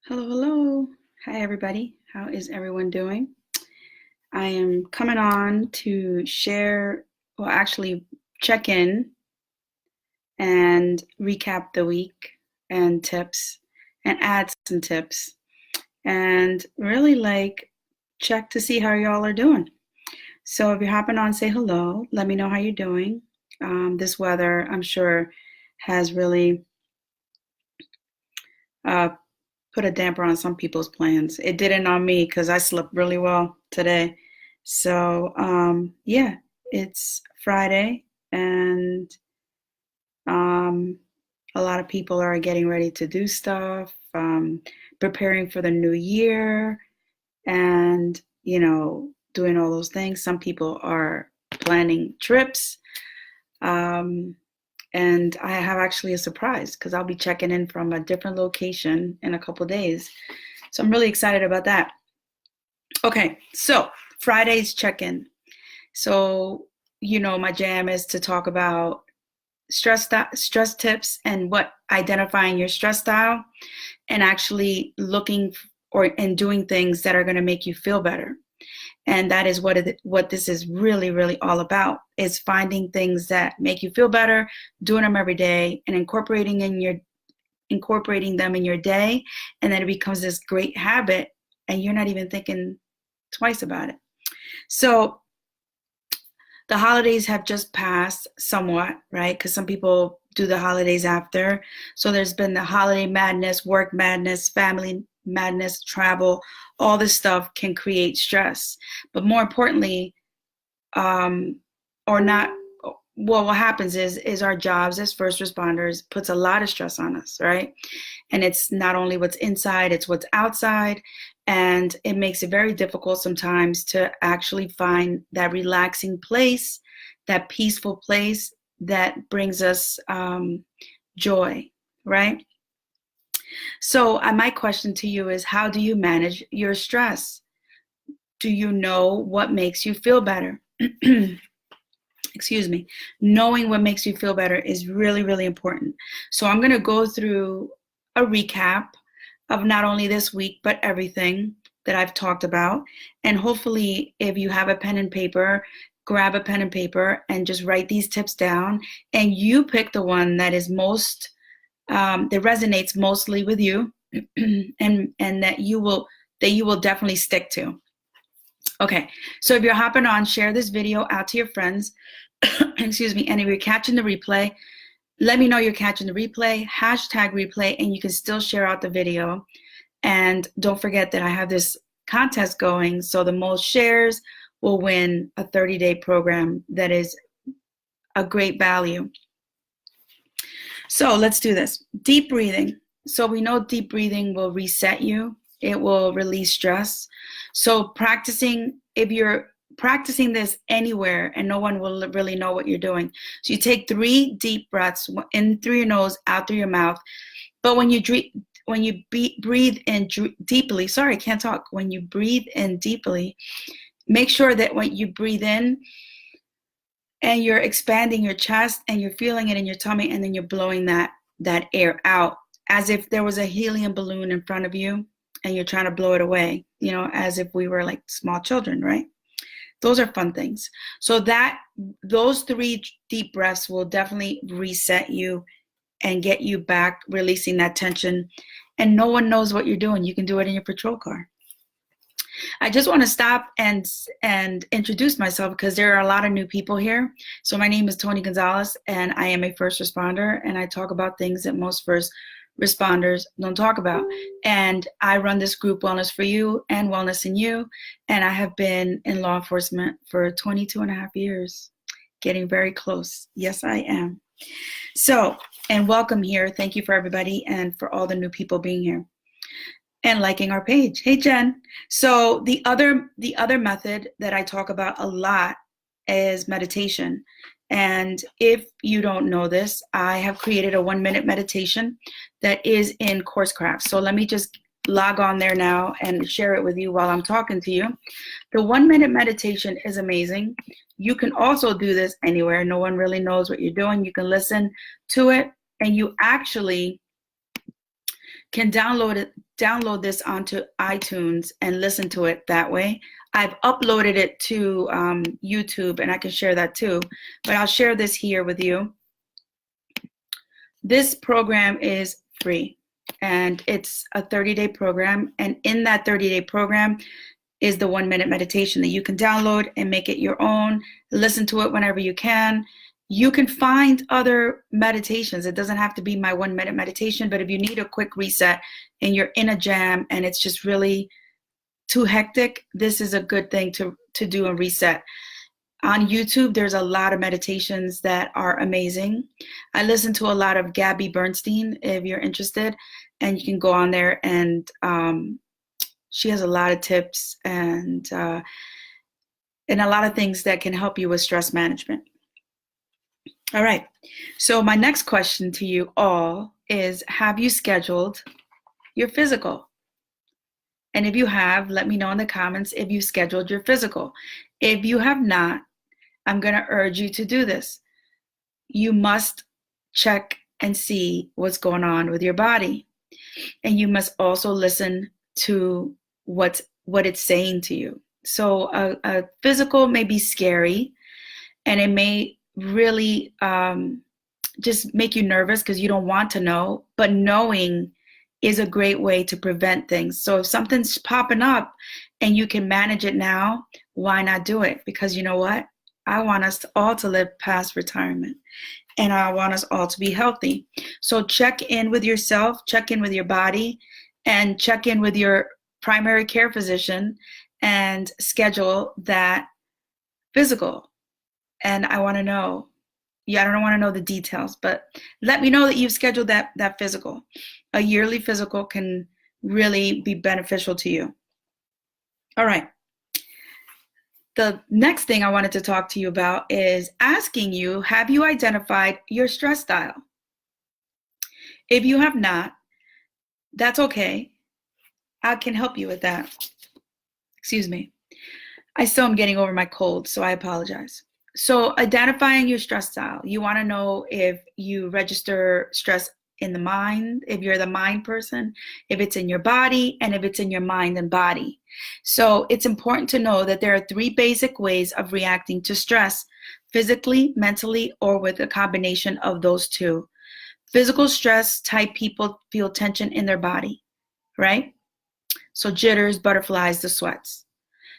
Hello, hello. Hi, everybody. How is everyone doing? I am coming on to share, well, actually, check in and recap the week and tips and add some tips and really check to see how y'all are doing. So if you happen on, say hello. Let me know how you're doing. This weather, I'm sure, has really uh, put a damper on some people's plans. It didn't on me because I slept really well today. So, yeah, it's Friday and um, a lot of people are getting ready to do stuff, preparing for the new year and, doing all those things. Some people are planning trips. Um, and I have actually a surprise because I'll be checking in from a different location in a couple days. So I'm really excited about that. Okay, so Friday's check-in. So, my jam is to talk about stress tips and what identifying your stress style and actually looking and doing things that are going to make you feel better. And that is what this is really all about, is finding things that make you feel better, doing them every day, and incorporating them in your day, and then it becomes this great habit, and you're not even thinking twice about it. So the holidays have just passed somewhat, right? Because some people do the holidays after. So there's been the holiday madness, work madness, family madness, travel. All this stuff can create stress. But more importantly, or not, well, what happens is our jobs as first responders puts a lot of stress on us, right? And it's not only what's inside, it's what's outside. And it makes it very difficult sometimes to actually find that relaxing place, that peaceful place that brings us joy, right? So my question to you is, how do you manage your stress? Do you know what makes you feel better? Excuse me. Knowing what makes you feel better is really important. So I'm going to go through a recap of not only this week, but everything that I've talked about. And hopefully, if you have a pen and paper, grab a pen and paper and just write these tips down. And you pick the one that is most, that resonates mostly with you, and that you will definitely stick to. Okay, so if you're hopping on, share this video out to your friends. Excuse me. And if you're catching the replay, let me know you're catching the replay, #replay, and you can still share out the video. And don't forget that I have this contest going. So the most shares will win a 30-day program that is a great value. So let's do this. Deep breathing. So we know deep breathing will reset you. It will release stress. So if you're practicing this anywhere and no one will really know what you're doing. So you take 3 deep breaths in through your nose, out through your mouth. But when you breathe in deeply, sorry, I can't talk. When you breathe in deeply, make sure that when you breathe in and you're expanding your chest and you're feeling it in your tummy, and then you're blowing that air out as if there was a helium balloon in front of you and you're trying to blow it away, as if we were like small children, right? Those are fun things. So those 3 deep breaths will definitely reset you and get you back, releasing that tension. And no one knows what you're doing. You can do it in your patrol car. I just want to stop and introduce myself because there are a lot of new people here. So my name is Tony Gonzalez, and I am a first responder, and I talk about things that most first responders don't talk about. And I run this group, Wellness for You and Wellness in You, and I have been in law enforcement for 22 and a half years, getting very close. Yes, I am. So, and welcome here. Thank you for everybody and for all the new people being here and liking our page. Hey, Jen. So the other method that I talk about a lot is meditation. And if you don't know this, I have created a 1-minute meditation that is in CourseCraft. So let me just log on there now and share it with you while I'm talking to you. The 1-minute meditation is amazing. You can also do this anywhere. No one really knows what you're doing. You can listen to it, and you actually can download this onto iTunes and listen to it that way. I've uploaded it to YouTube, and I can share that too, but I'll share this here with you. This program is free, and it's a 30-day program, and in that 30-day program is the 1-minute meditation that you can download and make it your own. Listen to it whenever you can. You can find other meditations. It doesn't have to be my 1-minute meditation, but if you need a quick reset and you're in a jam and it's just really too hectic, this is a good thing to do a reset. On YouTube, there's a lot of meditations that are amazing. I listen to a lot of Gabby Bernstein, if you're interested, and you can go on there, and she has a lot of tips and a lot of things that can help you with stress management. All right, so my next question to you all is, have you scheduled your physical? And if you have, let me know in the comments if you scheduled your physical. If you have not, I'm going to urge you to do this. You must check and see what's going on with your body. And you must also listen to what it's saying to you. So a physical may be scary, and it may really just make you nervous because you don't want to know, but knowing is a great way to prevent things. So if something's popping up and you can manage it now, why not do it? Because you know what? I want us all to live past retirement, and I want us all to be healthy. So check in with yourself, check in with your body, and check in with your primary care physician and schedule that physical. And I want to know, I don't want to know the details, but let me know that you've scheduled that physical. A yearly physical can really be beneficial to you. All right. The next thing I wanted to talk to you about is asking you, have you identified your stress style? If you have not, that's okay. I can help you with that. Excuse me. I still am getting over my cold, so I apologize. So identifying your stress style. You want to know if you register stress in the mind, if you're the mind person, if it's in your body, and if it's in your mind and body. So it's important to know that there are 3 basic ways of reacting to stress: physically, mentally, or with a combination of those 2. Physical stress type people feel tension in their body, right? So jitters, butterflies, the sweats.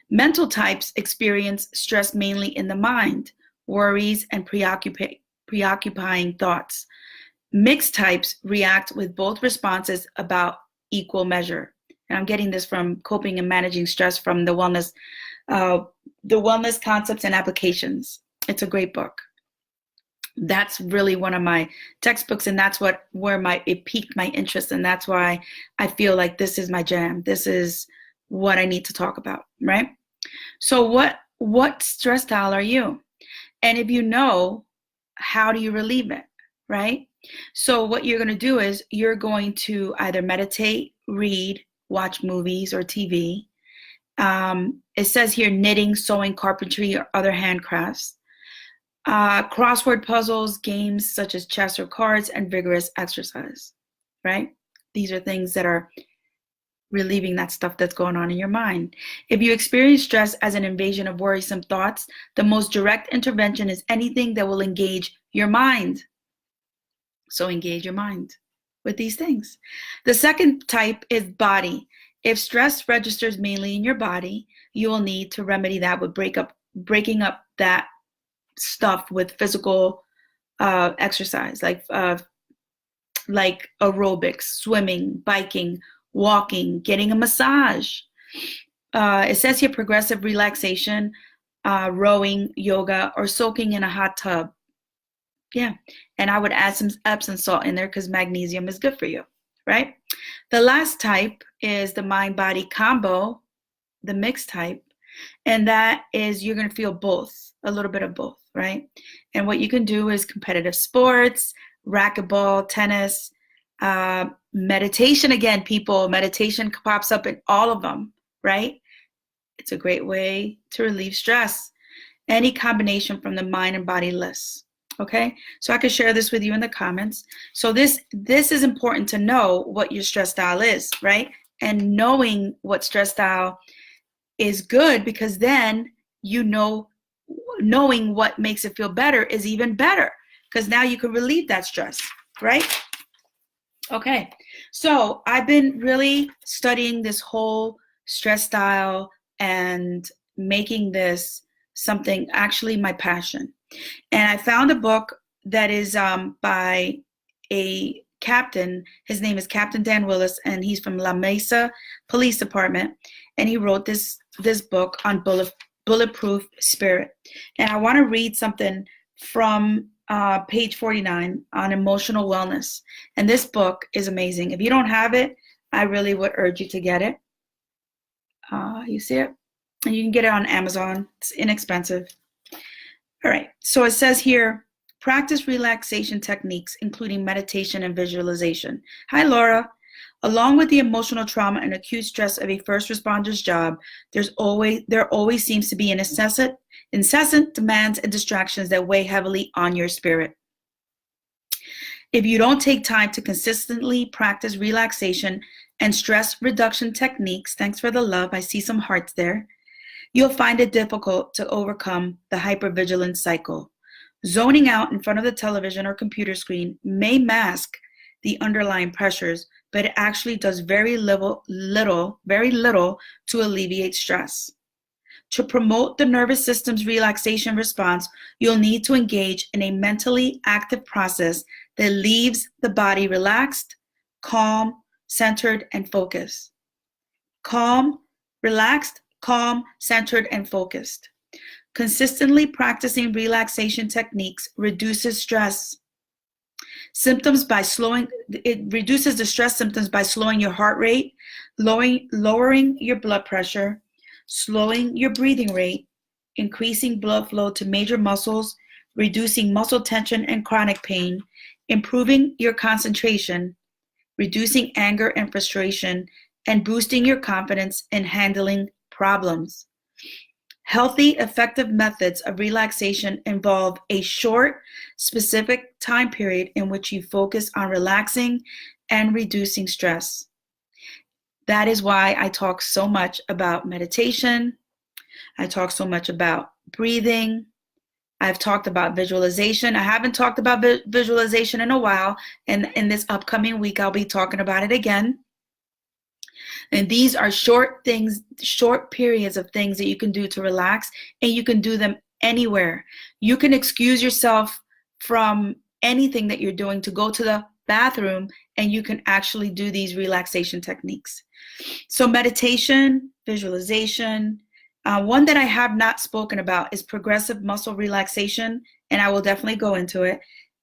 Mental types experience stress mainly in the mind, worries and preoccupying thoughts. Mixed types react with both responses about equal measure. And I'm getting this from Coping and Managing Stress from the Wellness Concepts and Applications. It's a great book. That's really one of my textbooks, and that's where it piqued my interest, and that's why I feel like this is my jam. This is what I need to talk about, right? So what stress style are you? And if you know, how do you relieve it, right? So what you're going to do is you're going to either meditate, read, watch movies or TV. It says here knitting, sewing, carpentry, or other handcrafts. Crossword puzzles, games such as chess or cards, and vigorous exercise, right? These are things that are relieving that stuff that's going on in your mind. If you experience stress as an invasion of worrisome thoughts, the most direct intervention is anything that will engage your mind. So engage your mind with these things. The second type is body. If stress registers mainly in your body, you will need to remedy that with breaking up that stuff with physical exercise, like aerobics, swimming, biking, walking, getting a massage. It says here progressive relaxation, rowing, yoga, or soaking in a hot tub. Yeah, and I would add some Epsom salt in there because magnesium is good for you, right? The last type is the mind-body combo, the mixed type, and that is you're going to feel both, a little bit of both, right? And what you can do is competitive sports, racquetball, tennis, meditation. Again, people, meditation pops up in all of them, right? It's a great way to relieve stress. Any combination from the mind and body list. Okay, so I could share this with you in the comments. So this is important to know what your stress style is, right? And knowing what stress style is good, because then you know, knowing what makes it feel better is even better, because now you can relieve that stress, right? Okay, so I've been really studying this whole stress style and making this something actually my passion. And I found a book that is by a captain. His name is Captain Dan Willis, and he's from La Mesa Police Department. And he wrote this book on bulletproof spirit. And I want to read something from page 49 on emotional wellness. And this book is amazing. If you don't have it, I really would urge you to get it. You see it? And you can get it on Amazon. It's inexpensive. All right, so it says here, practice relaxation techniques, including meditation and visualization. Hi, Laura. Along with the emotional trauma and acute stress of a first responder's job, there always seems to be an incessant demands and distractions that weigh heavily on your spirit. If you don't take time to consistently practice relaxation and stress reduction techniques, thanks for the love, I see some hearts there, you'll find it difficult to overcome the hypervigilance cycle. Zoning out in front of the television or computer screen may mask the underlying pressures, but it actually does very little to alleviate stress. To promote the nervous system's relaxation response, you'll need to engage in a mentally active process that leaves the body relaxed, calm, centered, and focused. Relaxed, calm, centered, and focused. Consistently practicing relaxation techniques reduces stress symptoms by reduces the stress symptoms by slowing your heart rate, lowering your blood pressure, slowing your breathing rate, increasing blood flow to major muscles, reducing muscle tension and chronic pain, improving your concentration, reducing anger and frustration, and boosting your confidence in handling problems. Healthy, effective methods of relaxation involve a short, specific time period in which you focus on relaxing and reducing stress. That is why I talk so much about meditation. I talk so much about breathing. I've talked about visualization. I haven't talked about visualization in a while, and in this upcoming week, I'll be talking about it again. And these are short periods of things that you can do to relax, and you can do them anywhere. You can excuse yourself from anything that you're doing to go to the bathroom, and you can actually do these relaxation techniques. So meditation, visualization. One that I have not spoken about is progressive muscle relaxation, and I will definitely go into it.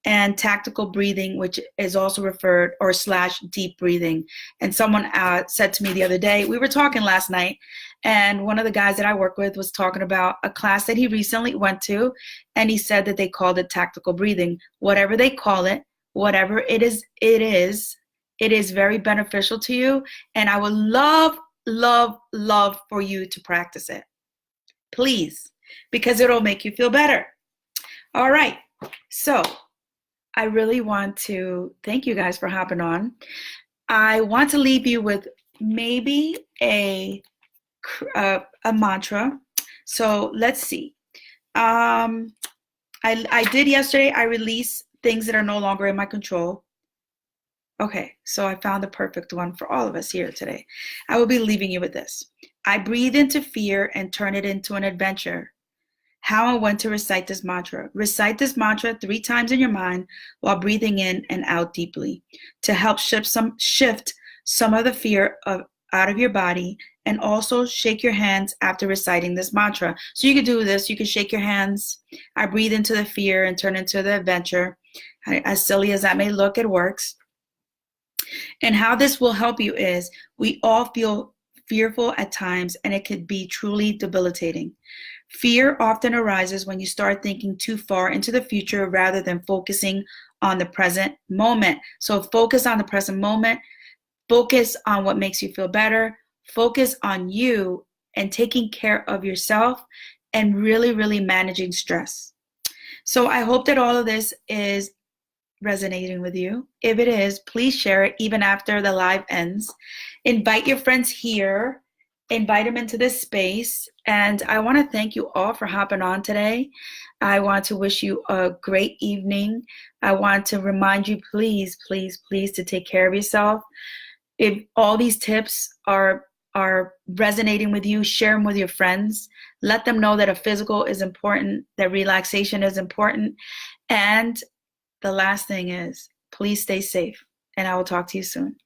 And tactical breathing, which is also referred or / deep breathing. And someone said to me the other day, we were talking last night, and one of the guys that I work with was talking about a class that he recently went to, and he said that they called it tactical breathing. Whatever they call it, whatever it is very beneficial to you, and I would love for you to practice it. Please, because it'll make you feel better. All right, so I really want to thank you guys for hopping on. I want to leave you with maybe a mantra. So let's see. I did yesterday, I released things that are no longer in my control. Okay, so I found the perfect one for all of us here today. I will be leaving you with this. I breathe into fear and turn it into an adventure. How and when to recite this mantra. Recite this mantra 3 times in your mind while breathing in and out deeply to help shift some of the fear out of your body, and also shake your hands after reciting this mantra. So you could do this. You could shake your hands. I breathe into the fear and turn into the adventure. As silly as that may look, it works. And how this will help you is we all feel fearful at times, and it could be truly debilitating. Fear often arises when you start thinking too far into the future rather than focusing on the present moment. So focus on the present moment, focus on what makes you feel better, focus on you and taking care of yourself, and really, really managing stress. So I hope that all of this is resonating with you. If it is, please share it even after the live ends. Invite your friends here, invite them into this space. And I want to thank you all for hopping on today. I want to wish you a great evening. I want to remind you, please, please, please, to take care of yourself. If all these tips are resonating with you, share them with your friends. Let them know that a physical is important, that relaxation is important. And the last thing is, please stay safe, and I will talk to you soon.